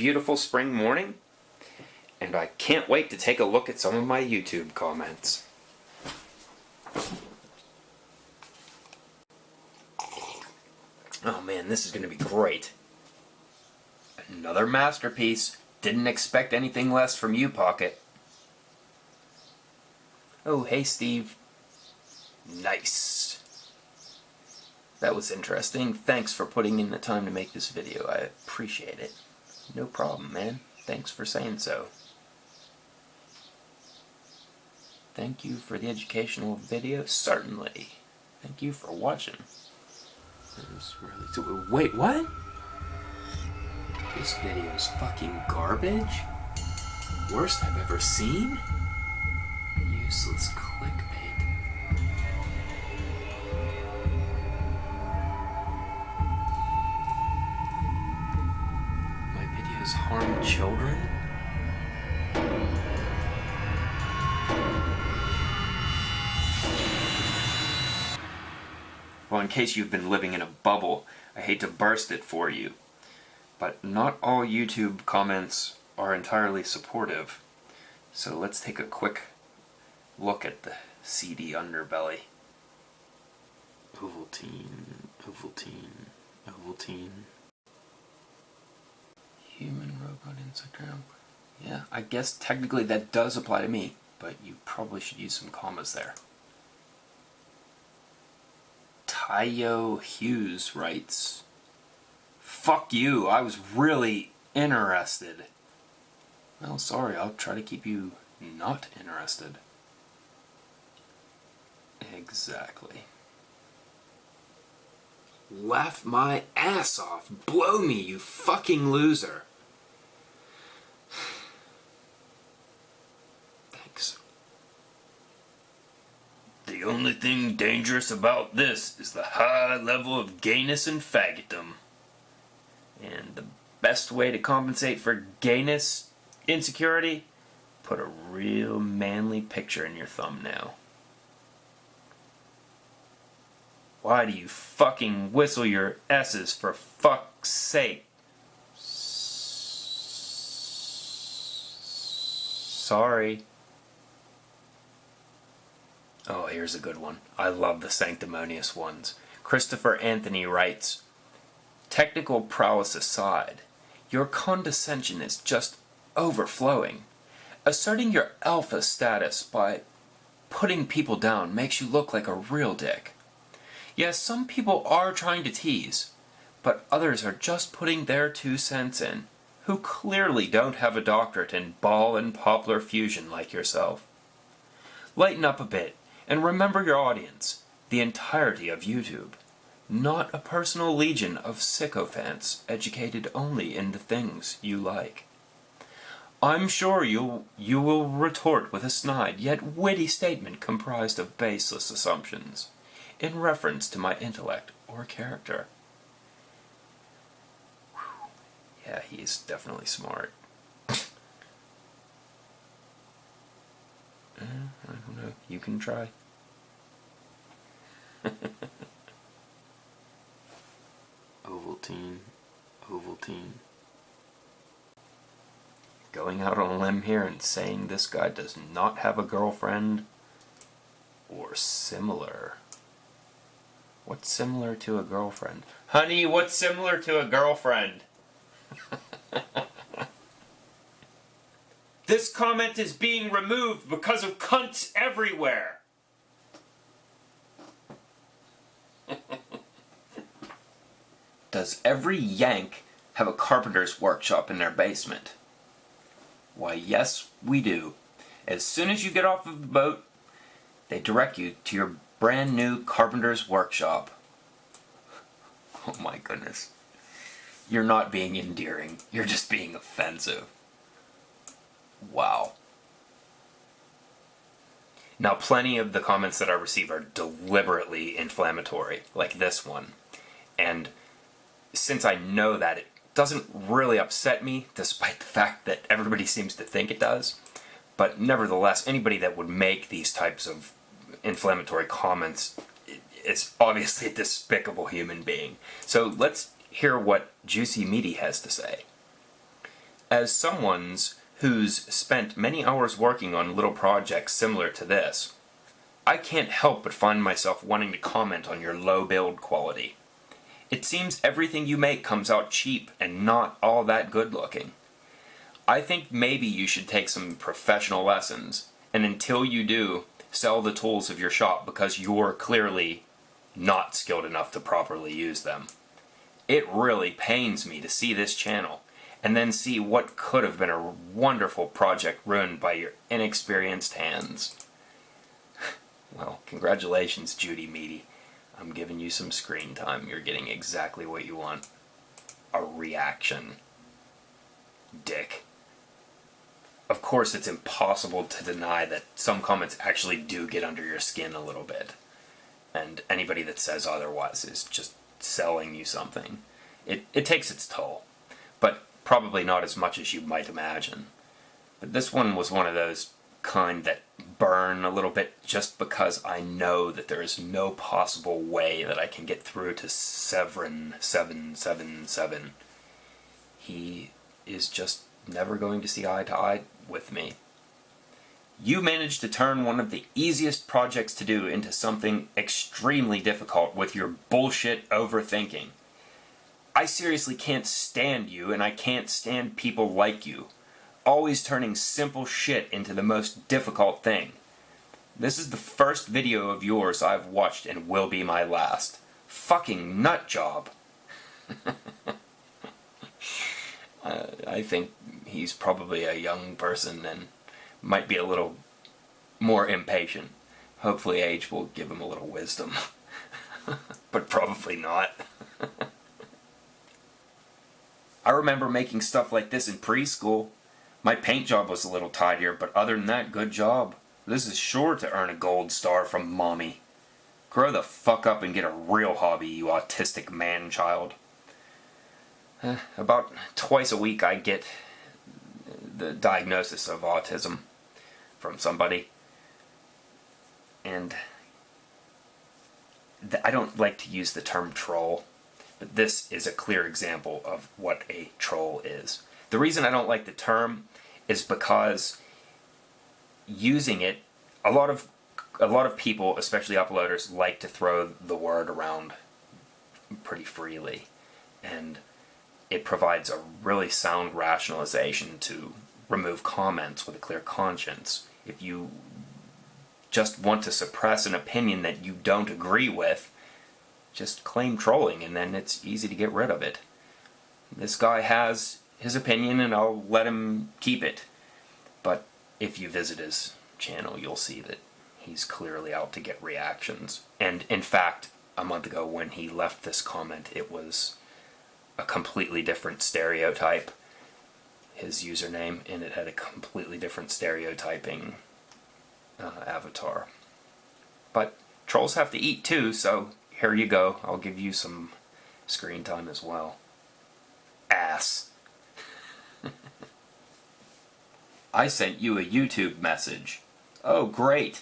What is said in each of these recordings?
beautiful spring morning, and I can't wait to take a look at some of my YouTube comments. Oh man, this is going to be great. Another masterpiece. Didn't expect anything less from you, Pocket. Oh, hey Steve. Nice. That was interesting. Thanks for putting in the time to make this video. I appreciate it. No problem, man. Thanks for saying so. Thank you for the educational video. Certainly. Thank you for watching. Wait, what? This video's fucking garbage? Worst I've ever seen? Useless clickbait. My videos harm children? Well, in case you've been living in a bubble, I hate to burst it for you, but not all YouTube comments are entirely supportive. So let's take a quick look at the seedy underbelly. Ovaltine, Ovaltine, Ovaltine. Human robot Instagram. Yeah, I guess technically that does apply to me, but you probably should use some commas there. Tayo Hughes writes, "Fuck you, I was really interested." Well, sorry, I'll try to keep you not interested. Exactly. Laugh my ass off. Blow me, you fucking loser. Thanks. The only thing dangerous about this is the high level of gayness and faggotdom. And the best way to compensate for gayness insecurity? Put a real manly picture in your thumbnail. Why do you fucking whistle your S's for fuck's sake? Sorry. Oh, here's a good one. I love the sanctimonious ones. Christopher Anthony writes, "Technical prowess aside, your condescension is just overflowing. Asserting your alpha status by putting people down makes you look like a real dick. Yes, some people are trying to tease, but others are just putting their 2 cents in, who clearly don't have a doctorate in ball and poplar fusion like yourself. Lighten up a bit, and remember your audience, the entirety of YouTube, not a personal legion of sycophants educated only in the things you like. I'm sure you will retort with a snide yet witty statement comprised of baseless assumptions, in reference to my intellect or character." Whew. Yeah, he's definitely smart. I don't know. You can try. Ovaltine, Ovaltine. Going out on a limb here and saying this guy does not have a girlfriend or similar. What's similar to a girlfriend? Honey, what's similar to a girlfriend? This comment is being removed because of cunts everywhere. Does every Yank have a carpenter's workshop in their basement? Why, yes, we do. As soon as you get off of the boat, they direct you to your brand new carpenter's workshop. Oh my goodness. You're not being endearing. You're just being offensive. Wow. Now, plenty of the comments that I receive are deliberately inflammatory, like this one. And since I know that, it doesn't really upset me, despite the fact that everybody seems to think it does. But nevertheless, anybody that would make these types of inflammatory comments is obviously a despicable human being. So let's hear what Juicy Meaty has to say. As someone's who's spent many hours working on little projects similar to this, I can't help but find myself wanting to comment on your low build quality. It seems everything you make comes out cheap and not all that good looking. I think maybe you should take some professional lessons, and until you do, sell the tools of your shop because you're clearly not skilled enough to properly use them. It really pains me to see this channel, and then see what could have been a wonderful project ruined by your inexperienced hands. Well, congratulations, Judy Meaty. I'm giving you some screen time. You're getting exactly what you want. A reaction. Dick. Of course, it's impossible to deny that some comments actually do get under your skin a little bit. And anybody that says otherwise is just selling you something. It takes its toll. But probably not as much as you might imagine. But this one was one of those kind that burn a little bit just because I know that there is no possible way that I can get through to Severin777. He is just never going to see eye to eye with me. You managed to turn one of the easiest projects to do into something extremely difficult with your bullshit overthinking. I seriously can't stand you, and I can't stand people like you, always turning simple shit into the most difficult thing. This is the first video of yours I've watched and will be my last. Fucking nut job. I think he's probably a young person and might be a little more impatient. Hopefully age will give him a little wisdom. But probably not. I remember making stuff like this in preschool. My paint job was a little tidier, but other than that, good job. This is sure to earn a gold star from Mommy. Grow the fuck up and get a real hobby, you autistic man-child. About twice a week I get the diagnosis of autism from somebody. And I don't like to use the term troll, but this is a clear example of what a troll is. The reason I don't like the term is because using it, a lot of people, especially uploaders, like to throw the word around pretty freely, and it provides a really sound rationalization to remove comments with a clear conscience. If you just want to suppress an opinion that you don't agree with, just claim trolling and then it's easy to get rid of it. This guy has his opinion and I'll let him keep it. But if you visit his channel, you'll see that he's clearly out to get reactions. And in fact, a month ago when he left this comment, it was a completely different stereotype, his username, and it had a completely different stereotyping avatar. But trolls have to eat too, so here you go. I'll give you some screen time as well. Ass. I sent you a YouTube message. Oh, great.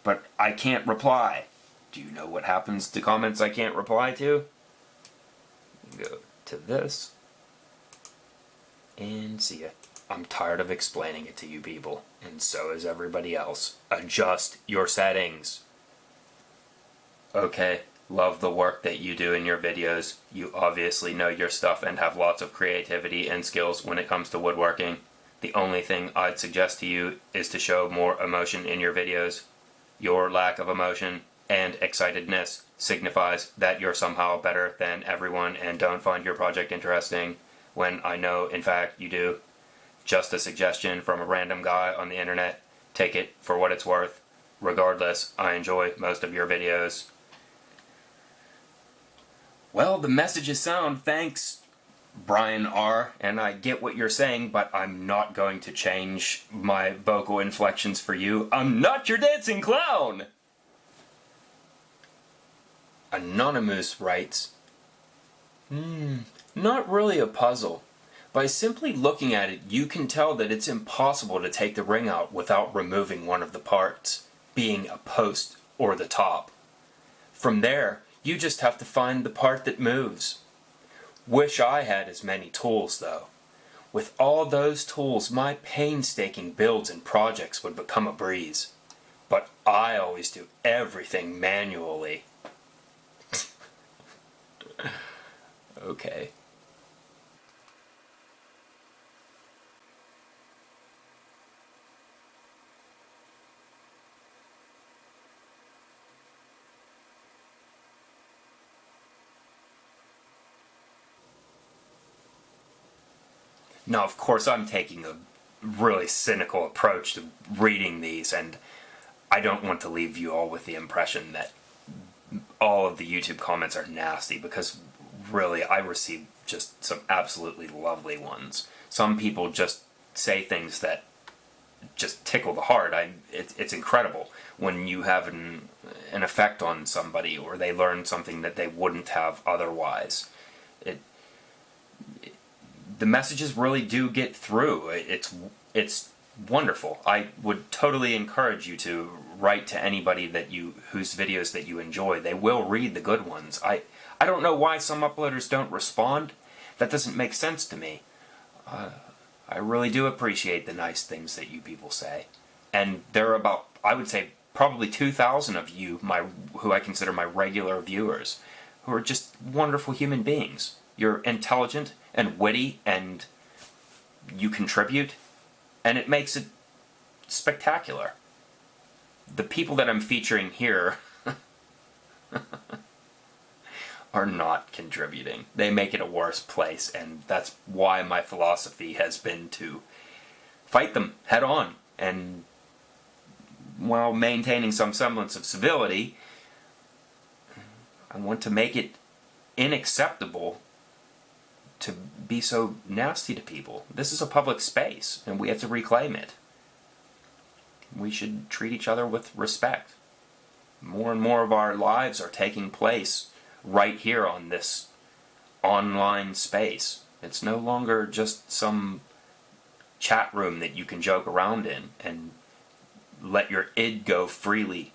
But I can't reply. Do you know what happens to comments I can't reply to? Go to this. And see ya. I'm tired of explaining it to you people. And so is everybody else. Adjust your settings. Okay, love the work that you do in your videos. You obviously know your stuff and have lots of creativity and skills when it comes to woodworking. The only thing I'd suggest to you is to show more emotion in your videos. Your lack of emotion and excitedness signifies that you're somehow better than everyone and don't find your project interesting, when I know, in fact, you do. Just a suggestion from a random guy on the internet. Take it for what it's worth. Regardless, I enjoy most of your videos. Well, the messages sound, thanks, Brian R., and I get what you're saying, but I'm not going to change my vocal inflections for you. I'm not your dancing clown! Anonymous writes, not really a puzzle. By simply looking at it, you can tell that it's impossible to take the ring out without removing one of the parts, being a post or the top. From there, you just have to find the part that moves. Wish I had as many tools, though. With all those tools, my painstaking builds and projects would become a breeze. But I always do everything manually. Okay. Now, of course, I'm taking a really cynical approach to reading these, and I don't want to leave you all with the impression that all of the YouTube comments are nasty, because really I receive just some absolutely lovely ones. Some people just say things that just tickle the heart. It's incredible when you have an effect on somebody, or they learn something that they wouldn't have otherwise. The messages really do get through. It's wonderful. I would totally encourage you to write to anybody whose videos that you enjoy. They will read the good ones. I don't know why some uploaders don't respond. That doesn't make sense to me. I really do appreciate the nice things that you people say. And there are about, I would say, probably 2,000 of you, who I consider my regular viewers, who are just wonderful human beings. You're intelligent and witty, and you contribute, and it makes it spectacular. The people that I'm featuring here are not contributing. They make it a worse place, and that's why my philosophy has been to fight them head on, and while maintaining some semblance of civility, I want to make it unacceptable to be so nasty to people. This is a public space, and we have to reclaim it. We should treat each other with respect. More and more of our lives are taking place right here on this online space. It's no longer just some chat room that you can joke around in and let your id go freely.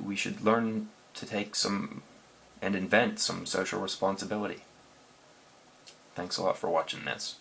We should learn to take some and invent some social responsibility. Thanks a lot for watching this.